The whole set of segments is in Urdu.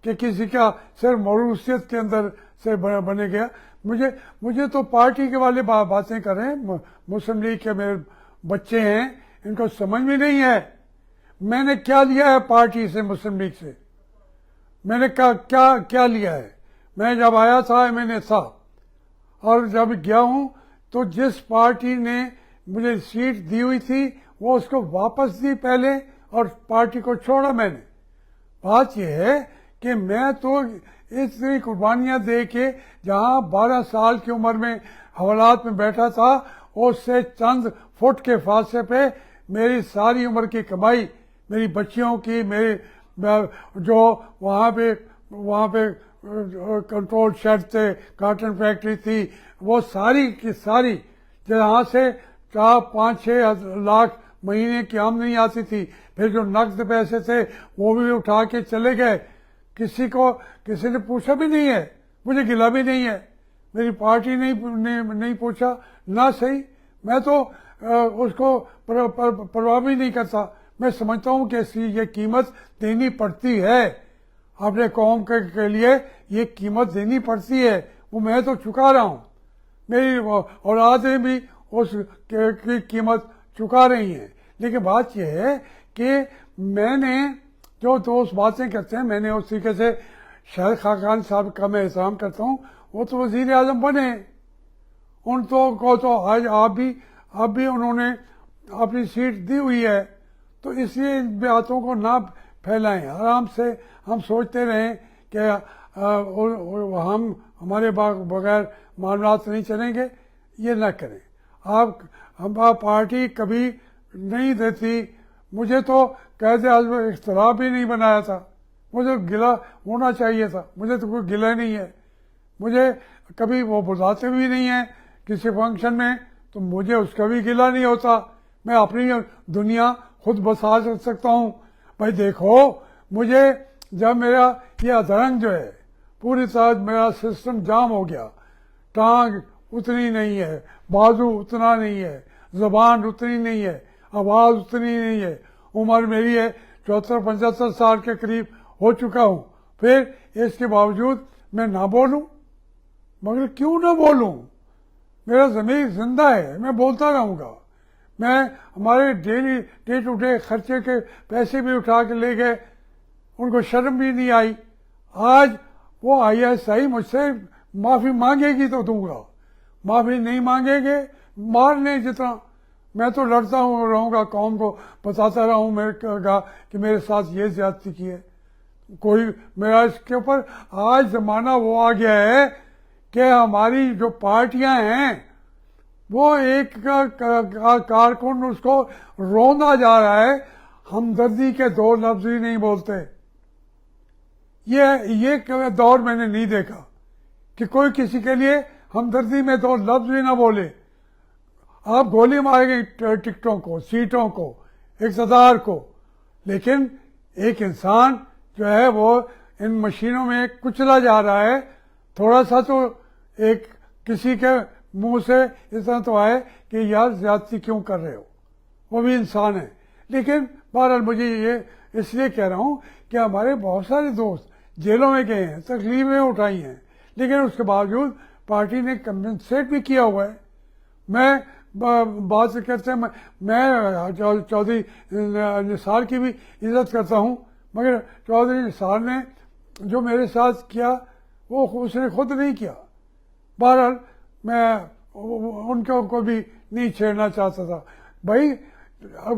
کہ کسی کا صرف موروثیت کے اندر سے بنے گیا. مجھے تو پارٹی کے والے باتیں کر رہے ہیں. مسلم لیگ کے میرے بچے ہیں, ان کو سمجھ میں نہیں ہے میں نے کیا لیا ہے پارٹی سے, مسلم لیگ سے. میں نے کیا لیا ہے. میں جب آیا تھا میں نے تھا, اور جب گیا ہوں تو جس پارٹی نے مجھے سیٹ دی ہوئی تھی وہ اس کو واپس دی پہلے, اور پارٹی کو چھوڑا میں نے. بات یہ ہے کہ میں تو اتنی قربانیاں دے کے جہاں 12 سال کی عمر میں حوالات میں بیٹھا تھا, اس سے چند فٹ کے فاصلے پہ میری ساری عمر کی کمائی, میری بچیوں کی, میرے جو وہاں پہ کنٹرول شیڈ تھے, کاٹن فیکٹری تھی, وہ ساری کی ساری جہاں سے 4-5-6 لاکھ مہینے کی آمدنی آتی تھی, پھر جو نقد پیسے تھے وہ بھی اٹھا کے چلے گئے. کسی نے پوچھا بھی نہیں ہے, مجھے گلا بھی نہیں ہے, میری پارٹی نہیں پوچھا نہ صحیح. میں تو اس کو پرواہ بھی نہیں کرتا. میں سمجھتا ہوں کہ یہ قیمت دینی پڑتی ہے, اپنے قوم کے لیے یہ قیمت دینی پڑتی ہے. وہ میں تو چکا رہا ہوں, میری اولادیں بھی اس کی قیمت چکا رہی ہیں. لیکن بات یہ ہے کہ میں نے جو دوست باتیں کرتے ہیں, میں نے اس طریقے سے شاہد خاقان صاحب کا میں احترام کرتا ہوں, وہ تو وزیر اعظم بنے, ان کو تو آج اب بھی انہوں نے اپنی سیٹ دی ہوئی ہے. تو اس لیے ان باتوں کو نہ پھیلائیں, آرام سے ہم سوچتے رہیں کہ ہمارے بغیر معاملات نہیں چلیں گے. یہ نہ کریں. ہم پارٹی کبھی نہیں دیتی. مجھے تو قائد اعظم اختلاف بھی نہیں بنایا تھا, مجھے گلہ ہونا چاہیے تھا. مجھے تو کوئی گلہ نہیں ہے. مجھے کبھی وہ بلاتے بھی نہیں ہیں کسی فنکشن میں, تو مجھے اس کا بھی گلہ نہیں ہوتا. میں اپنی دنیا خود بسا سکتا ہوں. بھائی دیکھو, مجھے جب میرا یہ ادرنگ جو ہے پوری طرح میرا سسٹم جام ہو گیا, ٹانگ اتنی نہیں ہے, بازو اتنا نہیں ہے, زبان اتنی نہیں ہے, آواز اتنی نہیں ہے, عمر میری ہے 74-75 سال کے قریب ہو چکا ہوں. پھر اس کے باوجود میں نہ بولوں, مگر کیوں نہ بولوں؟ میرا ضمیر زندہ ہے, میں بولتا رہوں گا. میں ہمارے ڈے ٹو ڈے خرچے کے پیسے بھی اٹھا کے لے گئے, ان کو شرم بھی نہیں آئی. آج وہ ISI مجھ سے معافی مانگے گی تو دوں گا, معافی نہیں مانگے گے مارنے جتنا. میں تو لڑتا رہوں گا, قوم کو بتاتا رہوں کہ میرے ساتھ یہ زیادتی کی ہے. کوئی میرا اس کے اوپر آج زمانہ وہ آ گیا ہے کہ ہماری جو پارٹیاں ہیں وہ ایک کارکن اس کو روندا جا رہا ہے, ہمدردی کے 2 لفظ ہی نہیں بولتے. یہ دور میں نے نہیں دیکھا کہ کوئی کسی کے لیے ہمدردی میں 2 لفظ بھی نہ بولے. آپ گولی ماریں گے ٹکٹوں کو, سیٹوں کو, اقتدار کو, لیکن ایک انسان جو ہے وہ ان مشینوں میں کچلا جا رہا ہے. تھوڑا سا تو ایک کسی کے منہ سے اتنا تو آئے کہ یار زیادتی کیوں کر رہے ہو, وہ بھی انسان ہے. لیکن بہرحال مجھے یہ اس لیے کہہ رہا ہوں کہ ہمارے بہت سارے دوست جیلوں میں گئے ہیں, تکلیفیں اٹھائی ہیں, لیکن اس کے باوجود پارٹی نے کمپنسیٹ بھی کیا ہوا ہے. میں بات کرتے ہیں, میں چودھری نثار کی بھی عزت کرتا ہوں, مگر چودھری نثار نے جو میرے ساتھ کیا وہ اس نے خود نہیں کیا. بہرحال میں ان کو بھی نہیں چھیڑنا چاہتا تھا. بھائی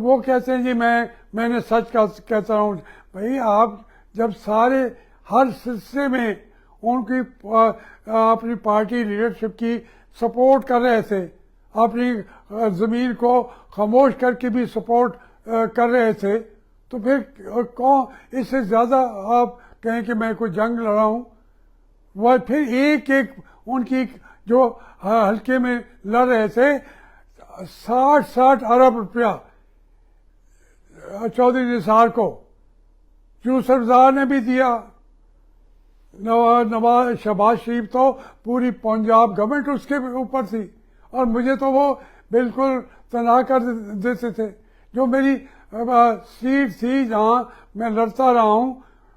وہ کہتے ہیں جی میں نے سچ کہتا ہوں. بھائی آپ جب سارے ہر سلسلے میں ان کی اپنی پارٹی لیڈرشپ کی سپورٹ کر رہے تھے, اپنی زمین کو خاموش کر کے بھی سپورٹ کر رہے تھے, تو پھر کون اس سے زیادہ آپ کہیں کہ میں کوئی جنگ لڑا ہوں. وہ پھر ایک ان کی جو حلقے میں لڑ رہے تھے 60 ارب روپیہ چودھری نثار کو یوسف زار نے بھی دیا. نواز شہباز شریف تو پوری پنجاب گورنمنٹ اس کے اوپر تھی, اور مجھے تو وہ بالکل تنہا کر دیتے تھے. جو میری سیٹ تھی جہاں میں لڑتا رہا ہوں,